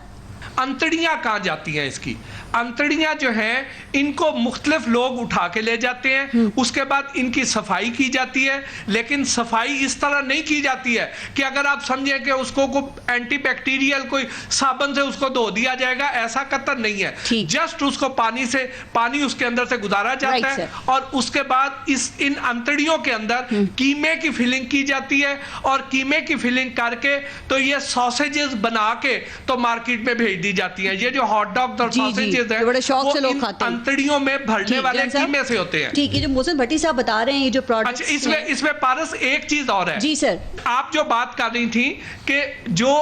अंतड़ियां कहाँ जाती हैं इसकी? अंतड़ियां जो हैं इनको मुख्तलिफ लोग उठा के ले जाते हैं, उसके बाद इनकी सफाई की जाती है। लेकिन सफाई इस तरह नहीं की जाती है कि अगर आप समझें कि उसको कोई एंटीबैक्टीरियल कोई साबुन से उसको धो दिया जाएगा, ऐसा कतई नहीं है। जस्ट उसको पानी उसके अंदर से गुजारा जाता है और उसके बाद इन अंतड़ियों के अंदर कीमे की फिलिंग की जाती है और कीमे की फिलिंग करके तो ये सॉसेजेस बना के तो मार्केट में भेज दी जाती है। ये जो हॉट डॉग और सॉसेजेस बड़े शौक से लोग खाते हैं, अंतड़ियों में भरने वाले कीमे से होते हैं। ठीक है, जो मोहसिन भट्टी साहब बता रहे हैं ये जो प्रोडक्ट्स। अच्छा, इसमें पारस एक चीज और है। जी सर। आप जो बात कर रही थी कि जो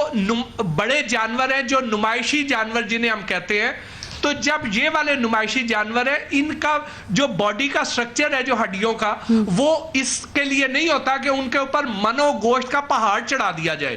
बड़े जानवर हैं, जो नुमाइशी जानवर जिन्हें हम कहते हैं, तो जब ये वाले नुमाइशी जानवर है, इनका जो बॉडी का स्ट्रक्चर है, जो हड्डियों का, वो इसके लिए नहीं होता कि उनके ऊपर मनो गोश्त का पहाड़ चढ़ा दिया जाए।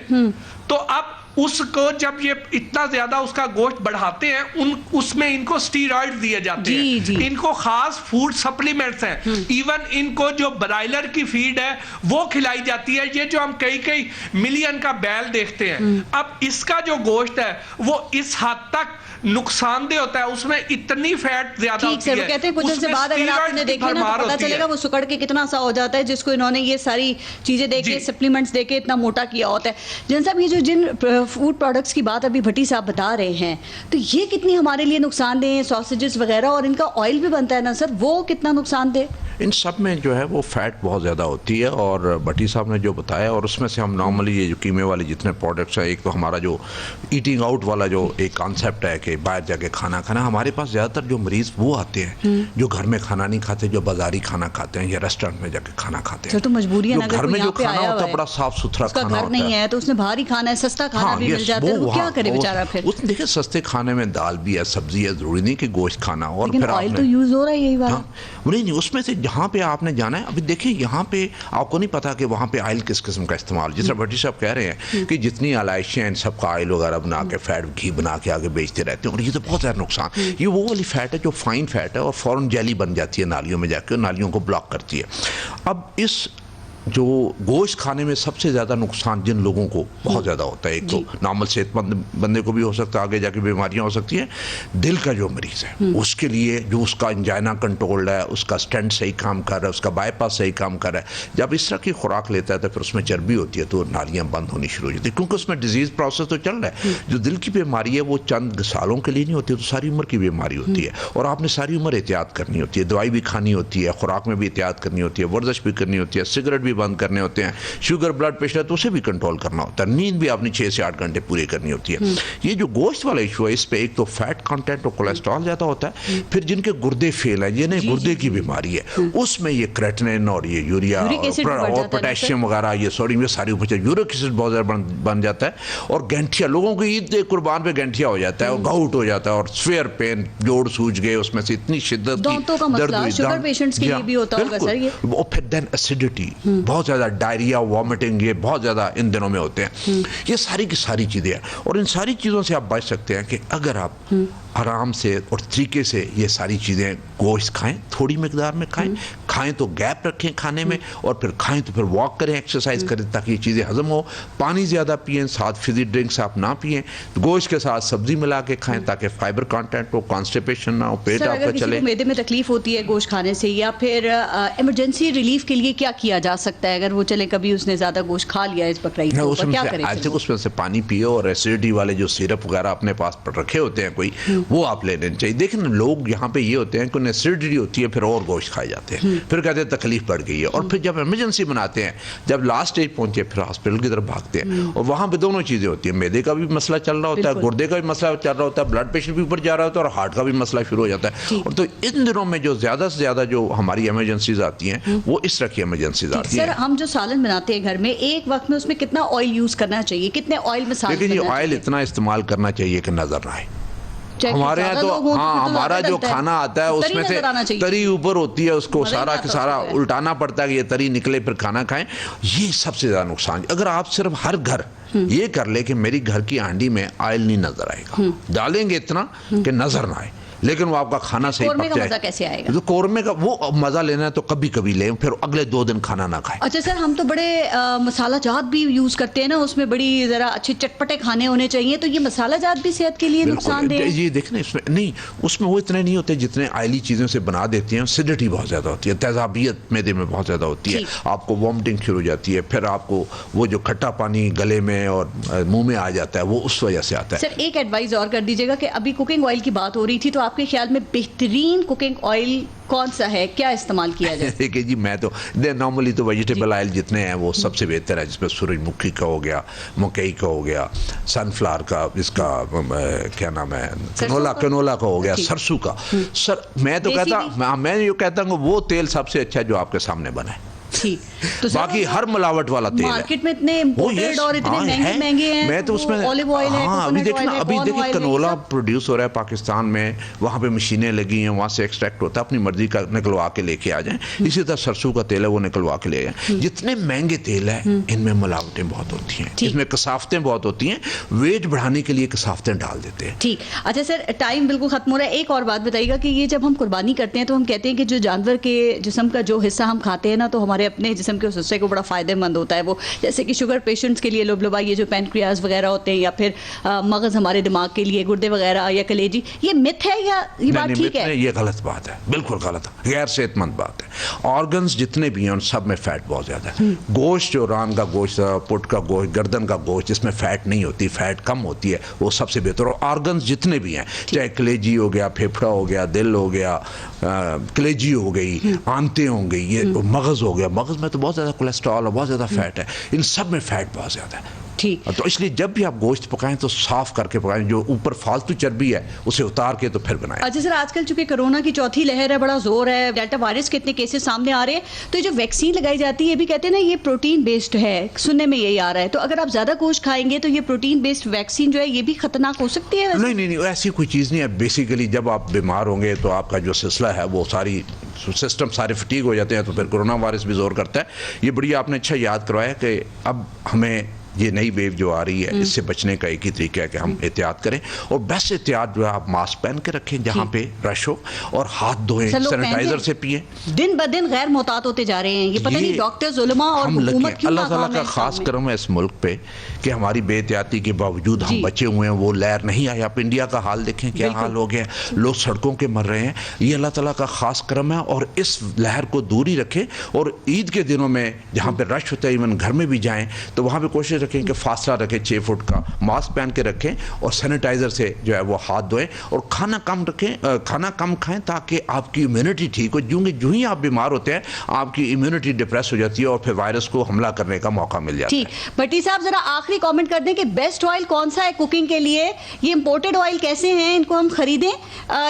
तो अब उसको जब ये इतना ज्यादा उसका गोश्त बढ़ाते हैं उसमें इनको स्टीरॉइड दिए जाते हैं, इनको खास फूड सप्लीमेंट्स हैं, इवन इनको जो ब्रायलर की फीड है वो खिलाई जाती है। ये जो हम कई मिलियन का बैल देखते हैं, अब इसका जो गोश्त है वो इस हद तक नुकसानदेह होता है, उसमें इतनी फैट ज्यादा होती है। वो कहते हैं कुछ दिन से बाद अगर आपने देखा ना तो पता चलेगा वो सुकड़ के कितना सा हो जाता है, जिसको इन्होंने ये सारी चीजें देके सप्लीमेंट्स देके इतना मोटा किया होता है। जन साहब, ये जो जिन फूड प्रोडक्ट्स की बात अभी भट्टी साहब बता रहे हैं, तो ये कितनी हमारे लिए नुकसानदेह है, सॉसेजेस वगैरह, और इनका ऑयल भी बनता है ना सर, वो कितना नुकसानदेह? इन सब में जो है वो फैट बहुत ज़्यादा होती है, और भट्टी साहब ने जो बताया, और उसमें से हम नॉर्मली ये जो कीमे वाले जितने प्रोडक्ट्स हैं, एक तो हमारा जो ईटिंग आउट वाला जो एक कॉन्सेप्ट है कि बाहर जाके खाना खाना, हमारे पास ज़्यादातर जो मरीज वो आते हैं जो घर में खाना नहीं खाते, जो बाजारी खाना खाते हैं या रेस्टोरेंट में जाके खाना खाते हैं। तो मजबूरी है ना, घर में जो खाना होता है बड़ा साफ सुथरा खाना होता नहीं है तो उसने बाहर ही खाना है, सस्ता खाना भी मिल जाता है, वो क्या करे बेचारा फिर? उसने देखिए सस्ते खाने में दाल भी है, सब्जी है, जरूरी नहीं कि गोश्त खाना। और फिर ऑयल तो यूज हो रहा है यही वाला। नहीं, उसमें से जहाँ पे आपने जाना है, अभी देखिए यहाँ पे आपको नहीं पता कि वहाँ पे ऑयल किस किस्म का इस्तेमाल, जिस तरह भट्टी साहब कह रहे हैं कि जितनी आलाइशियाँ इन सबका ऑयल वगैरह बना के फैट घी बना के आगे बेचते रहते हैं, और ये तो बहुत ज़्यादा नुकसान। ये वो वाली फैट है जो फाइन फैट है और फौरन जेली बन जाती है नालियों में जाकर, नालियों को ब्लॉक करती है। अब इस जो गोश्त खाने में सबसे ज़्यादा नुकसान जिन लोगों को बहुत ज़्यादा होता है, एक तो नॉर्मल सेहतमंद बंदे को भी हो सकता है, आगे जाके बीमारियां हो सकती हैं। दिल का जो मरीज़ है उसके लिए जो उसका इंजाइना कंट्रोल्ड है, उसका स्टेंट सही काम कर रहा है, उसका बाईपास सही काम कर रहा है, जब इस तरह की खुराक लेता है तो फिर उसमें चर्बी होती है तो नालियाँ बंद होनी शुरू हो जाती है, क्योंकि उसमें डिजीज़ प्रोसेस तो चल रहा है। जो दिल की बीमारी है वो चंद सालों के लिए नहीं होती, तो सारी उम्र की बीमारी होती है, और आपने सारी उम्र एहतियात करनी होती है, दवाई भी खानी होती है, खुराक में भी एहतियात करनी होती है, वर्जिश भी करनी होती है, सिगरेट भी बंद करने होते हैं, शुगर ब्लड प्रेशर तो उसे भी कंट्रोल करना होता है, नींद भी आपने 6 से 8 घंटे पूरे करनी होती है। ये जो गोश्त वाला इशू है, इस पे एक तो फैट कंटेंट और कोलेस्ट्रॉल ज्यादा होता है, फिर जिनके गुर्दे फेल है, ये नहीं गुर्दे की बीमारी है, उसमें ये क्रेटिनिन और ये यूरिया और पोटेशियम वगैरह, ये सोडियम, ये सारी ऊपर यूरिक एसिड बहुत ज्यादा बन जाता है, और गैंठिया, लोगों की ईद कुर्बान पे गैंठिया हो जाता है, और गाउट हो जाता है, और स्वेयर पेन, जोड़ सूज गए, उसमें से इतनी शिद्दत की दर्द हुई, शुगर पेशेंट्स के लिए भी होता होगा सर ये। और फिर देन एसिडिटी, बहुत ज्यादा डायरिया, वॉमिटिंग, ये बहुत ज़्यादा इन दिनों में होते हैं। ये सारी की सारी चीज़ें हैं, और इन सारी चीज़ों से आप बच सकते हैं कि अगर आप आराम से और तरीके से ये सारी चीज़ें गोश्त खाएं, थोड़ी मिकदार में खाएं तो गैप रखें खाने में, और फिर खाएं तो फिर वॉक करें, एक्सरसाइज करें, ताकि ये चीज़ें हजम हो। पानी ज़्यादा पिएं, साथ फिजी ड्रिंक्स आप ना पिएं, गोश्त के साथ सब्जी मिला के खाएं ताकि फाइबर कंटेंट हो, कॉन्स्टिपेशन ना हो, पेट आपका चले। मैदे में तकलीफ होती है गोश्त खाने से, या फिर इमरजेंसी रिलीफ के लिए क्या किया जा सकता है अगर वो चले कभी उसने ज़्यादा गोश्त खा लिया इस बकरीद के ऊपर, क्या करें? आज तक उसमें से पानी पियो, और एसिडिटी वाले जो सिरप वगैरह अपने पास रखे होते हैं कोई, वो आप ले लेने चाहिए। देखिए ना, लोग यहाँ पे ये होते हैं कि उन्हें एसिडिटी होती है, फिर और गोश्त खाए जाते हैं, फिर कहते हैं तकलीफ बढ़ गई है, और फिर जब इमरजेंसी बनाते हैं, जब लास्ट स्टेज पहुंचे, फिर हॉस्पिटल की तरफ भागते हैं, और वहाँ पे दोनों चीज़ें होती हैं, मैदे का भी मसला चल रहा होता है, गुर्दे का भी मसला चल रहा होता है, ब्लड प्रेशर भी ऊपर जा रहा होता है, और हार्ट का भी मसला शुरू हो जाता है। और तो इन दिनों में जो ज़्यादा से ज़्यादा जो हमारी इमरजेंसीज आती हैं, वो इस तरह की इमरजेंसीज आती हैं। सर, हम जो सालन बनाते हैं घर में, एक वक्त में उसमें कितना ऑयल यूज़ करना चाहिए, कितने ऑयल में सालन? देखिए, ऑयल इतना इस्तेमाल करना चाहिए कि नजर ना आए। हमारे यहाँ तो हमारा जो खाना आता है उसमें से तरी ऊपर होती है, उसको सारा के सारा उल्टाना पड़ता है कि ये तरी निकले, फिर खाना खाएं। ये सबसे ज्यादा नुकसान। अगर आप सिर्फ हर घर ये कर ले कि मेरी घर की हांडी में ऑयल नहीं नजर आएगा, डालेंगे इतना कि नजर ना आए, लेकिन वो आपका खाना सही पक जाए। मजा कैसे आएगा? तो कौरमे का वो मजा लेना है तो कभी कभी लें, फिर अगले 2 दिन खाना ना खाएं। अच्छा सर, हम तो बड़े मसाला जात भी यूज करते हैं ना, उसमें बड़ी जरा अच्छे चटपटे खाने होने चाहिए, तो ये मसाला जात भी सेहत के लिए नुकसानदेह है? ये देखना, इसमें नहीं, उसमें वो इतने नहीं होते जितने ऑयली चीज़ों से बना देते हैं। एसिडिटी बहुत ज़्यादा होती है, तेजाबियत मैदे में बहुत ज़्यादा होती है, आपको वॉमिटिंग शुरू हो जाती है, फिर आपको वो जो खट्टा पानी गले में और मुंह में आ जाता है, वो उस वजह से आता है। सर, एक एडवाइस और कर दीजिएगा कि अभी कुकिंग ऑयल की बात हो रही थी, तो आपके ख्याल में बेहतरीन कुकिंग ऑयल कौन सा है, क्या इस्तेमाल किया जाए? देखिए जी, मैं तो नॉर्मली तो वेजिटेबल ऑयल जितने हैं वो सबसे बेहतर है, जिसमें सूरजमुखी का हो गया, मकई का हो गया, सनफ्लावर का, इसका क्या नाम है, कनोला का हो गया, सरसों का। सर मैं तो कहता, मैं ये कहता हूँ वो तेल सबसे अच्छा जो आपके सामने बना है। ठीक, तो बाकी हर मिलावट वाला तेल है। मार्केट में इतने इंपोर्टेड और इतने महंगे हैं। मैं तो उसमें ऑलिव ऑयल है, अभी कोकोनट देखना, ऑयल है, अभी कॉर्न देखिए ऑयल है, कनोला सब। प्रोड्यूस हो रहा है पाकिस्तान में, वहाँ पे मशीनें लगी हैं, वहाँ से एक्सट्रैक्ट होता है, अपनी मर्जी का निकलवा के लेके आ जाएं। इसी तरह सरसों का तेल है, वो निकलवा के ले जाएं। जितने महंगे तेल है इनमें मिलावटें बहुत होती हैं, इसमें कसाफतें बहुत होती हैं, वेट बढ़ाने के लिए कसाफतें डाल देते हैं। ठीक, अच्छा सर, टाइम बिल्कुल खत्म हो रहा है। एक और बात बताइएगा कि ये जब हम कुर्बानी करते हैं तो हम कहते हैं कि जो जानवर के जिस्म का जो हिस्सा हम खाते हैं ना, तो हमारे अपने जिस्म के उस हिस्से को बड़ा फायदेमंद होता है वो, जैसे कि शुगर पेशेंट्स के लिए लुबलुबा, ये जो पैनक्रियाज वगैरह होते हैं, या फिर मगज हमारे दिमाग के लिए, गुर्दे वगैरह या कलेजी, ये मिथ है या ये बात ठीक है? ये गलत बात है, बिल्कुल गलत है, गैर सेहतमंद बात है। ऑर्गन्स जितने भी हैं उन सब में फैट बहुत ज्यादा है। गोश्त, जो रान का गोश्त, पुट का गोश्त, गर्दन का गोश्त, जिसमें फैट नहीं होती, फैट कम होती है, वो सबसे बेहतर। और ऑर्गन्स जितने भी हैं, चाहे कलेजी हो गया, फेफड़ा हो गया, दिल हो गया, कलेजी हो गई, आंतें हो गई, ये मगज हो गया, मगज में तो बहुत ज्यादा कोलेस्ट्रॉल और बहुत ज्यादा फैट है, इन सब में फैट बहुत ज्यादा है। ठीक, तो इसलिए जब भी आप गोश्त पकाएं तो साफ करके पकाएं, जो ऊपर फालतू चर्बी है उसे उतार के तो फिर बनाएं। अच्छा सर, आजकल चूंकि कोरोना की चौथी लहर है, बड़ा जोर है, डेल्टा वायरस के इतने केसेस सामने आ रहे हैं, तो ये जो वैक्सीन लगाई जाती है, ये भी कहते हैं ना ये प्रोटीन बेस्ड है, सुनने में यही आ रहा है, तो अगर आप ज्यादा गोश्त खाएंगे तो ये प्रोटीन बेस्ड वैक्सीन जो है ये भी खतरनाक हो सकती है? नहीं, ऐसी कोई चीज़ नहीं है। बेसिकली जब आप बीमार होंगे तो आपका जो सिलसिला है वो सारी सिस्टम सारे फटीग हो जाते हैं, तो फिर कोरोना वायरस भी जोर करता है। ये बड़ी आपने अच्छा याद करवाया कि अब हमें ये नई वेव जो आ रही है, इससे बचने का एक ही तरीका है कि हम एहतियात करें, और बेस्ट एहतियात जो है आप मास्क पहन के रखें जहाँ पे रश हो, और हाथ धोएं, सैनिटाइजर से पिए। दिन ब दिन गैर मोहतात होते जा रहे हैं, ये पता नहीं डॉक्टर्स, उलमा और हुकूमत क्यों अल्लाह ताला का खास करम है इस मुल्क पे कि हमारी बेएहतियाती के बावजूद हम बचे हुए हैं, वो लहर नहीं आई। आप इंडिया का हाल देखें, क्या हाल हो गया, लोग सड़कों के मर रहे हैं। ये अल्लाह ताला का खास करम है, और इस लहर को दूर ही रखें। और ईद के दिनों में जहाँ पे रश होता है, इवन घर में भी जाएं तो वहाँ पे कोशिश रखें कि फासला रखें, 6 फुट का मास्क पहन के रखें, और सैनिटाइजर से जो है वो हाथ धोएं, और खाना कम रखें, खाना कम खाएं, ताकि आपकी इम्यूनिटी ठीक हो। जो ही आप बीमार होते हैं आपकी इम्यूनिटी डिप्रेस हो जाती है, और फिर वायरस को हमला करने का मौका मिल जाता है। ठीक, भट्टी साहब जरा आखिरी कमेंट कर दें कि बेस्ट ऑयल कौन सा है कुकिंग के लिए? ये इंपोर्टेड ऑयल कैसे हैं, इनको हम खरीदें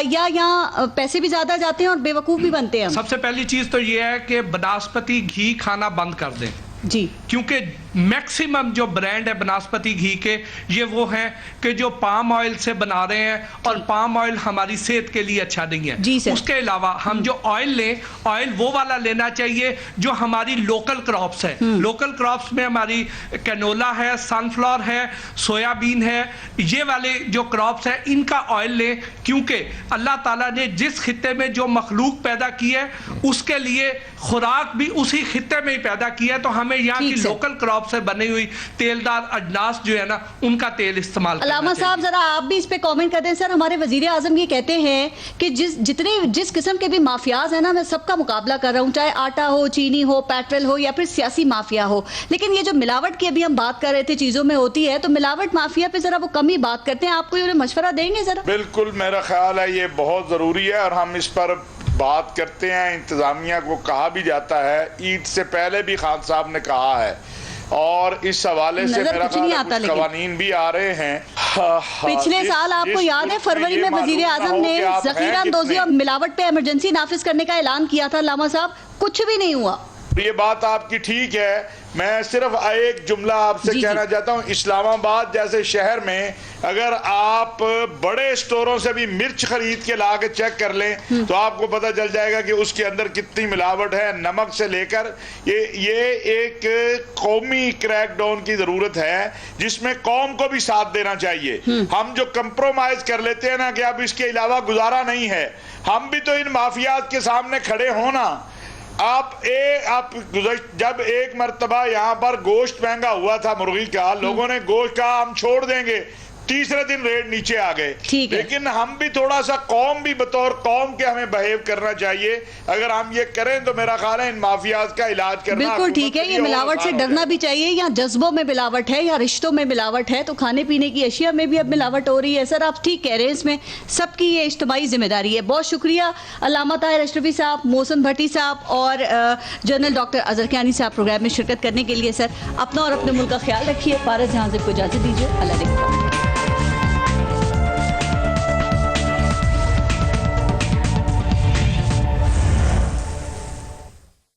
या यहाँ पैसे भी ज्यादा जाते हैं और बेवकूफ भी बनते हैं? सबसे पहली चीज तो ये है कि बनास्पति घी खाना बंद कर दें जी, क्योंकि मैक्सिमम जो ब्रांड है बनास्पति घी के, ये वो हैं कि जो पाम ऑयल से बना रहे हैं, और पाम ऑयल हमारी सेहत के लिए अच्छा नहीं है जी सर। उसके अलावा हम जो ऑयल लें, ऑयल वो वाला लेना चाहिए जो हमारी लोकल क्रॉप्स है। लोकल क्रॉप्स में हमारी कैनोला है, सनफ्लावर है, सोयाबीन है, ये वाले जो क्रॉप्स है इनका ऑयल लें, क्योंकि अल्लाह ताला ने जिस खित्ते में जो मखलूक पैदा की है उसके लिए खुराक भी उसी खित्ते में ही पैदा किया है। तो हमें यहाँ की लोकल क्रॉप से बनी हुई तेलदार अजनास जो है ना, उनका तेल इस्तेमाल करना चाहिए। अलामा साहब जरा आप भी इस पे कमेंट करते हैं। सर, हमारे वजीर आजम ये कहते हैं कि जिस किस्म के भी माफियाज है ना, मैं सबका मुकाबला कर रहा हूँ, चाहे आटा हो, चीनी हो, पेट्रोल हो, या फिर सियासी माफिया हो। लेकिन ये जो मिलावट की अभी हम बात कर रहे थे चीजों में होती है, तो मिलावट माफिया पे जरा वो कम ही बात करते हैं। आपको ये मशवरा देंगे जरा? बिल्कुल, मेरा ख्याल है ये बहुत जरूरी है, और हम इस पर बात करते हैं। इंतजामिया को कहा भी जाता है, ईद से पहले भी खान साहब ने कहा है, और इस हवाले से मेरा कवानीन भी आ रहे हैं। पिछले साल आपको याद है फरवरी में वजीर आजम ने जखीरा अंदोजी और मिलावट पे इमरजेंसी नाफिज करने का ऐलान किया था। लामा साहब, कुछ भी नहीं हुआ। ये बात आपकी ठीक है। मैं सिर्फ एक जुमला आपसे कहना चाहता हूँ, इस्लामाबाद जैसे शहर में अगर आप बड़े स्टोरों से भी मिर्च खरीद के ला के चेक कर लें तो आपको पता चल जाएगा कि उसके अंदर कितनी मिलावट है, नमक से लेकर। ये एक कौमी क्रैकडाउन की जरूरत है, जिसमें कौम को भी साथ देना चाहिए। हम जो कंप्रोमाइज कर लेते हैं ना कि अब इसके अलावा गुजारा नहीं है, हम भी तो इन माफियात के सामने खड़े हो ना। आप जब एक मर्तबा यहाँ पर गोश्त महंगा हुआ था मुर्गी का, लोगों ने गोश्त का हम छोड़ देंगे, तीसरे दिन रेट नीचे आ गए। लेकिन हम भी थोड़ा सा कौम भी बतौर कौम के हमें बिहेव करना चाहिए। अगर हम ये करें तो मेरा ख्याल है इन माफियाज का इलाज करना बिल्कुल ठीक है। ये मिलावट से डरना भी चाहिए। या जज्बों में मिलावट है या रिश्तों में मिलावट है, तो खाने पीने की अशिया में भी अब मिलावट हो रही है। सर, आप ठीक कह रहे हैं, इसमें सबकी ये इज्तिमाई जिम्मेदारी है। बहुत शुक्रिया अल्लामा ताहिर अशरफी साहब, मोहसिन भट्टी साहब और जनरल डॉक्टर अजहर कियानी साहब प्रोग्राम में शिरकत करने के लिए। सर, अपना और अपने मुल्क का ख्याल रखिए। पारस जहां से को इजाजत दीजिए। अल्लाह